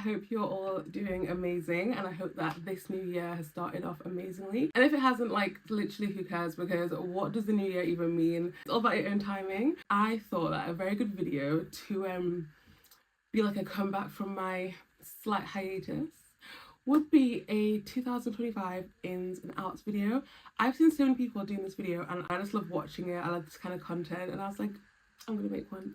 hope you're all doing amazing, and I hope that this new year has started off amazingly. And if it hasn't, like, literally who cares, because what does the new year even mean? It's all about your own timing. I thought that a very good video to be like a comeback from my slight hiatus would be a 2025 ins and outs video. I've seen so many people doing this video and I just love watching it. I like this kind of content, and I was like, I'm gonna make one.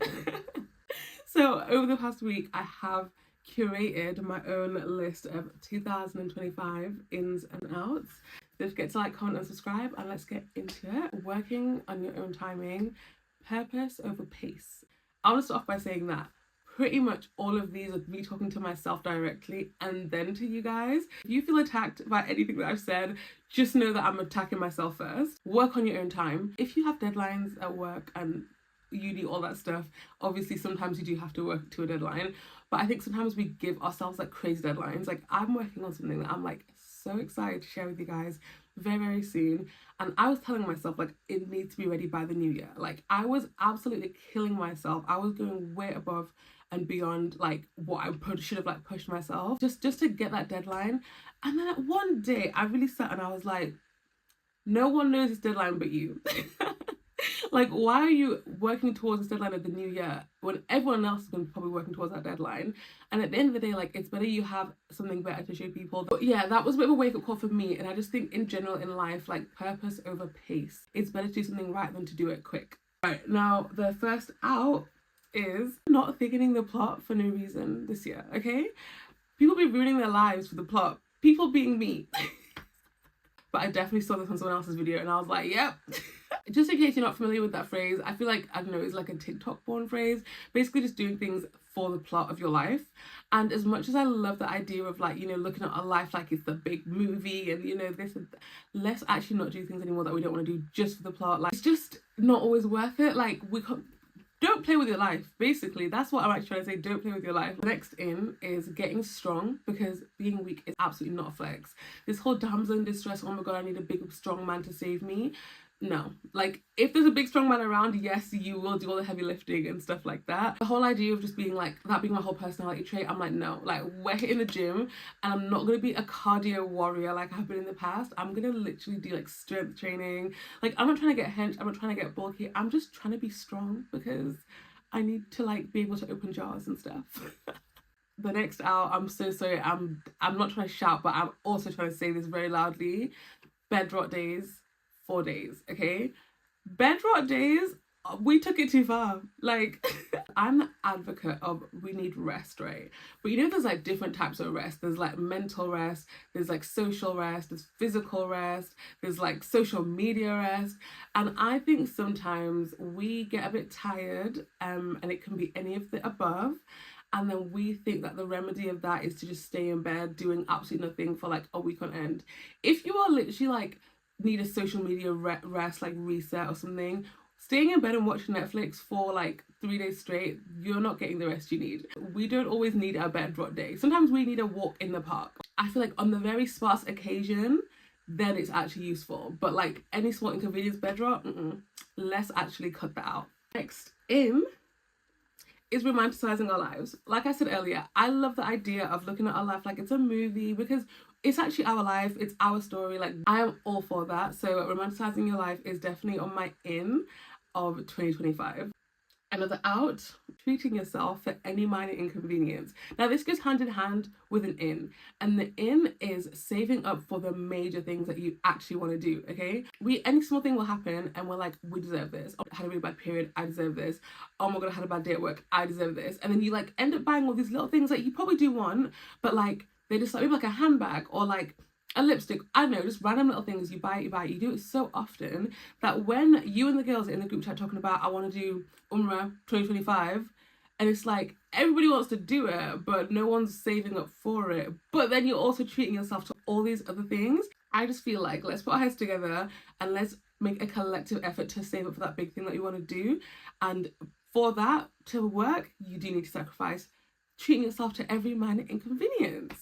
So over the past week, I have curated my own list of 2025 ins and outs. Don't forget to like, comment and subscribe, and let's get into it. Working on your own timing, purpose over pace. I want to start off by saying that pretty much all of these are me talking to myself directly and then to you guys. If you feel attacked by anything that I've said, just know that I'm attacking myself first. Work on your own time. If you have deadlines at work and uni, all that stuff, obviously sometimes you do have to work to a deadline, but I think sometimes we give ourselves like crazy deadlines. Like, I'm working on something that I'm like so excited to share with you guys very soon, and I was telling myself like it needs to be ready by the new year. Like, I was absolutely killing myself. I was going way above and beyond like what I should have like pushed myself just to get that deadline. And then one day I really sat and I was like, no one knows this deadline but you. Like, why are you working towards this deadline of the new year when everyone else is going to be probably working towards that deadline? And at the end of the day, like, it's better you have something better to show people. But yeah, that was a bit of a wake-up call for me. And I just think in general in life, like, purpose over pace. It's better to do something right than to do it quick. Right, now the first out is not thickening the plot for no reason this year, okay? People be ruining their lives for the plot. People being me. But I definitely saw this on someone else's video and I was like, yep. Just in case you're not familiar with that phrase, I feel like, I don't know, it's like a TikTok born phrase. Basically just doing things for the plot of your life. And as much as I love the idea of like, you know, looking at our life like it's the big movie and, you know, this and let's actually not do things anymore that we don't want to do just for the plot. Like, it's just not always worth it. Like, don't play with your life. Basically, that's what I'm actually trying to say. Don't play with your life. The next in is getting strong, because being weak is absolutely not a flex. This whole damsel in distress, oh my god, I need a big strong man to save me. No, like, if there's a big strong man around, yes, you will do all the heavy lifting and stuff like that. The whole idea of just being like that being my whole personality trait, I'm like, no, like, we're hitting the gym and I'm not gonna be a cardio warrior like I've been in the past. I'm gonna literally do like strength training. Like, I'm not trying to get hench, I'm not trying to get bulky, I'm just trying to be strong because I need to like be able to open jars and stuff. The next out, I'm so sorry, I'm not trying to shout, but I'm also trying to say this very loudly. Bedrock Days. 4 days, okay? Bedrock Days, we took it too far. Like, I'm the advocate of we need rest, right? But you know, there's like different types of rest. There's like mental rest, there's like social rest, there's physical rest, there's like social media rest. And I think sometimes we get a bit tired, and it can be any of the above. And then we think that the remedy of that is to just stay in bed doing absolutely nothing for like a week on end. If you are literally like need a social media rest, like reset or something, staying in bed and watching Netflix for like 3 days straight, you're not getting the rest you need. We don't always need a bedrock day. Sometimes we need a walk in the park. I feel like on the very sparse occasion, then it's actually useful. But like any small inconvenience bedrock, let's actually cut that out. Next in is romanticizing our lives. Like I said earlier, I love the idea of looking at our life like it's a movie, because it's actually our life, it's our story. Like, I am all for that. So romanticizing your life is definitely on my in of 2025. Another out, treating yourself for any minor inconvenience. Now this goes hand in hand with an in, and the in is saving up for the major things that you actually want to do, okay? Any small thing will happen and we're like, we deserve this. Oh, I had a really bad period, I deserve this. Oh my god, I had a bad day at work, I deserve this. And then you like end up buying all these little things that you probably do want, but like they just like maybe like a handbag or like a lipstick, I don't know, just random little things you buy. You do it so often that when you and the girls are in the group chat talking about, I want to do Umrah 2025, and it's like everybody wants to do it but no one's saving up for it, but then you're also treating yourself to all these other things. I just feel like let's put our heads together and let's make a collective effort to save up for that big thing that you want to do. And for that to work, you do need to sacrifice treating yourself to every minor inconvenience.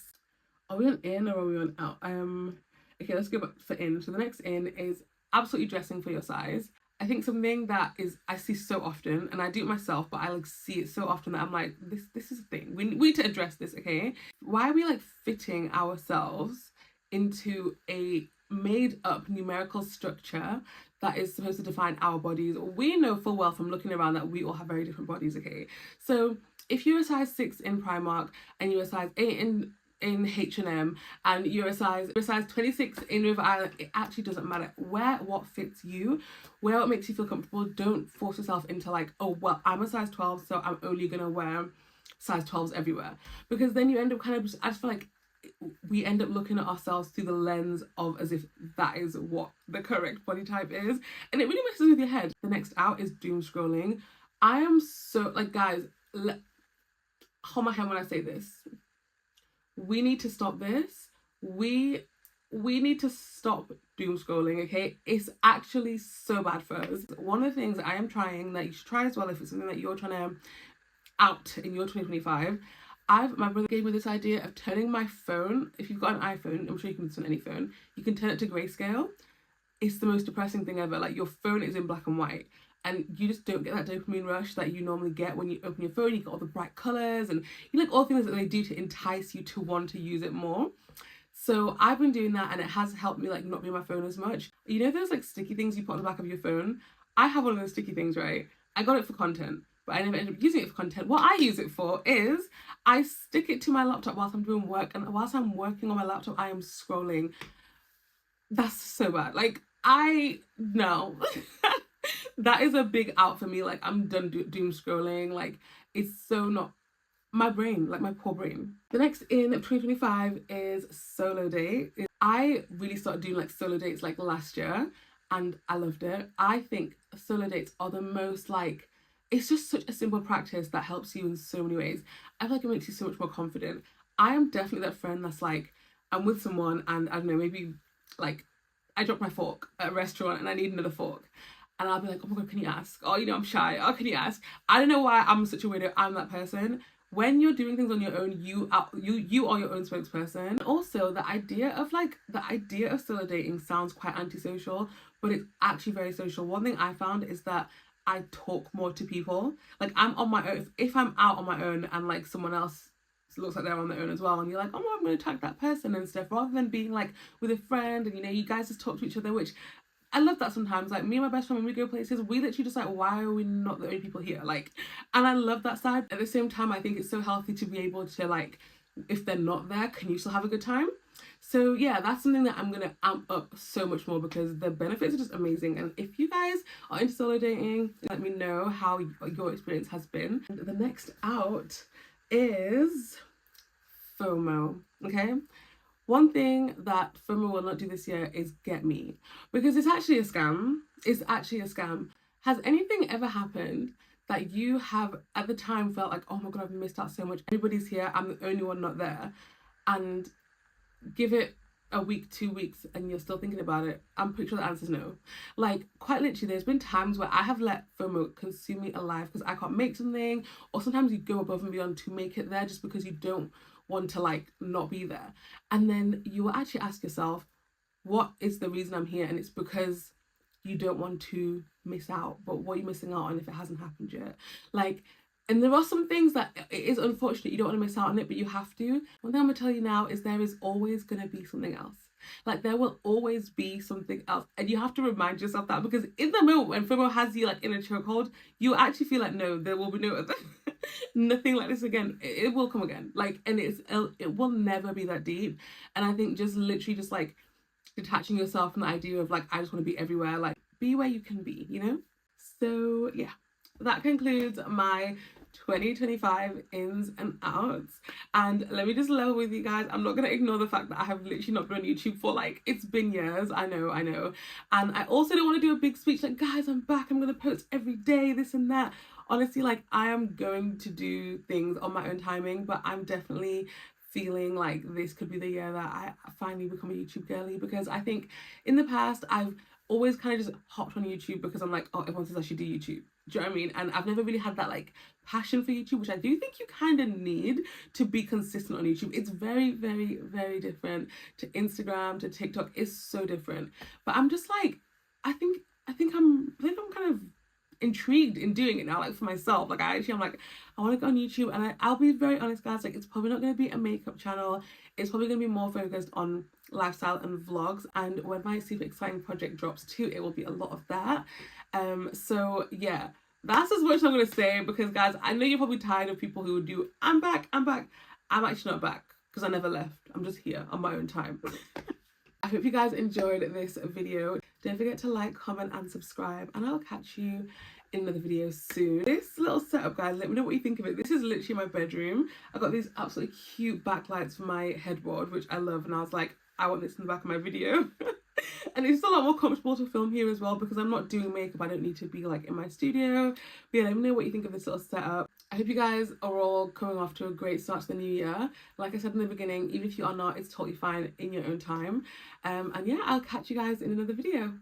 Are we on in or are we on out? Okay, let's go back for in. So the next in is absolutely dressing for your size. I think something that is I see so often, and I do it myself, but I like see it so often that I'm like, this is a thing. We need to address this, okay? Why are we like fitting ourselves into a made up numerical structure that is supposed to define our bodies? We know full well from looking around that we all have very different bodies, okay? So if you're a size 6 in Primark and you're a size 8 in H&M and you're a size 26 in River Island, it actually doesn't matter. Wear what fits you, wear what makes you feel comfortable. Don't force yourself into like, oh well, I'm a size 12, so I'm only gonna wear size 12s everywhere, because then you end up kind of just, I just feel like we end up looking at ourselves through the lens of as if that is what the correct body type is, and it really messes with your head. The next out is doom scrolling. I am so like, guys, hold my hand when I say this. We need to stop this. We need to stop doom scrolling, okay? It's actually so bad for us. One of the things I am trying that you should try as well, if it's something that you're trying to out in your 2025, my brother gave me this idea of turning my phone, if you've got an iPhone, I'm sure you can do this on any phone, you can turn it to grayscale. It's the most depressing thing ever. Like, your phone is in black and white, and you just don't get that dopamine rush that you normally get when you open your phone. You get all the bright colours and you like all the things that they do to entice you to want to use it more. So I've been doing that, and it has helped me like not be on my phone as much. You know those like sticky things you put on the back of your phone? I have one of those sticky things, right? I got it for content, but I never ended up using it for content. What I use it for is I stick it to my laptop whilst I'm doing work, and whilst I'm working on my laptop, I am scrolling. That's so bad. Like, no. That is a big out for me. Like, I'm done doom scrolling. Like, it's so not my brain, like my poor brain. The next in 2025 is solo date. I really started doing like solo dates like last year, and I loved it. I think solo dates are the most like, it's just such a simple practice that helps you in so many ways. I feel like it makes you so much more confident. I am definitely that friend that's like, I'm with someone and I don't know, maybe like I dropped my fork at a restaurant and I need another fork. And I'll be like, oh my God, can you ask? Oh, you know, I'm shy. Oh, can you ask? I don't know why I'm such a weirdo. I'm that person. When you're doing things on your own, you are your own spokesperson. Also, the idea of solo dating sounds quite antisocial, but it's actually very social. One thing I found is that I talk more to people. Like, I'm on my own. If I'm out on my own and like someone else looks like they're on their own as well, and you're like, oh, I'm going to tag that person and stuff, rather than being like with a friend and, you know, you guys just talk to each other, which I love that sometimes. Like, me and my best friend, when we go places, we literally just like, why are we not the only people here? Like, and I love that side. At the same time, I think it's so healthy to be able to like, if they're not there, can you still have a good time? So yeah, that's something that I'm gonna amp up so much more, because the benefits are just amazing. And if you guys are into solo dating, let me know how your experience has been. And the next out is FOMO, okay? One thing that FOMO will not do this year is get me, because it's actually a scam. It's actually a scam. Has anything ever happened that you have at the time felt like, oh my God, I've missed out so much. Everybody's here, I'm the only one not there. And give it a week, 2 weeks, and you're still thinking about it? I'm pretty sure the answer is no. Like, quite literally, there's been times where I have let FOMO consume me alive because I can't make something, or sometimes you go above and beyond to make it there just because you don't want to like not be there. And then you will actually ask yourself, what is the reason I'm here? And it's because you don't want to miss out. But what are you missing out on if it hasn't happened yet? Like, and there are some things that it is unfortunate you don't want to miss out on it, but you have to. One thing I'm gonna tell you now is there is always gonna be something else. Like, there will always be something else, and you have to remind yourself that, because in the moment when FOMO has you like in a chokehold, you actually feel like, no, there will be no other nothing like this again. It will come again. Like, and it will never be that deep. And I think just literally just like detaching yourself from the idea of like, I just want to be everywhere. Like, be where you can be, you know? So yeah, that concludes my 2025 ins and outs. And let me just level with you guys, I'm not gonna ignore the fact that I have literally not been on YouTube for like, it's been years. I know. And I also don't want to do a big speech like, guys, I'm back, I'm gonna post every day, this and that. Honestly, like, I am going to do things on my own timing, but I'm definitely feeling like this could be the year that I finally become a YouTube girly, because I think in the past I've always kind of just hopped on YouTube because I'm like, oh, everyone says I should do YouTube. Do you know what I mean? And I've never really had that like passion for YouTube, which I do think you kind of need to be consistent on YouTube. It's very, very, very different to Instagram, to TikTok. It's so different. But I'm just like, I think I'm kind of intrigued in doing it now, like for myself. Like I'm like, I want to go on YouTube, and I'll be very honest, guys, like it's probably not going to be a makeup channel. It's probably going to be more focused on lifestyle and vlogs, and when my super exciting project drops too, it will be a lot of that. So yeah, that's as much as I'm going to say, because guys, I know you're probably tired of people who do, I'm back. I'm actually not back, because I never left. I'm just here on my own time. I hope you guys enjoyed this video. Don't forget to like, comment and subscribe, and I'll catch you in another video soon. This little setup, guys, let me know what you think of it. This is literally my bedroom. I got these absolutely cute backlights for my headboard, which I love, and I was like, I want this in the back of my video. And it's a lot more comfortable to film here as well, because I'm not doing makeup. I don't need to be like in my studio. But yeah, let me know what you think of this little setup. I hope you guys are all coming off to a great start to the new year. Like I said in the beginning, even if you are not, it's totally fine in your own time. And yeah, I'll catch you guys in another video.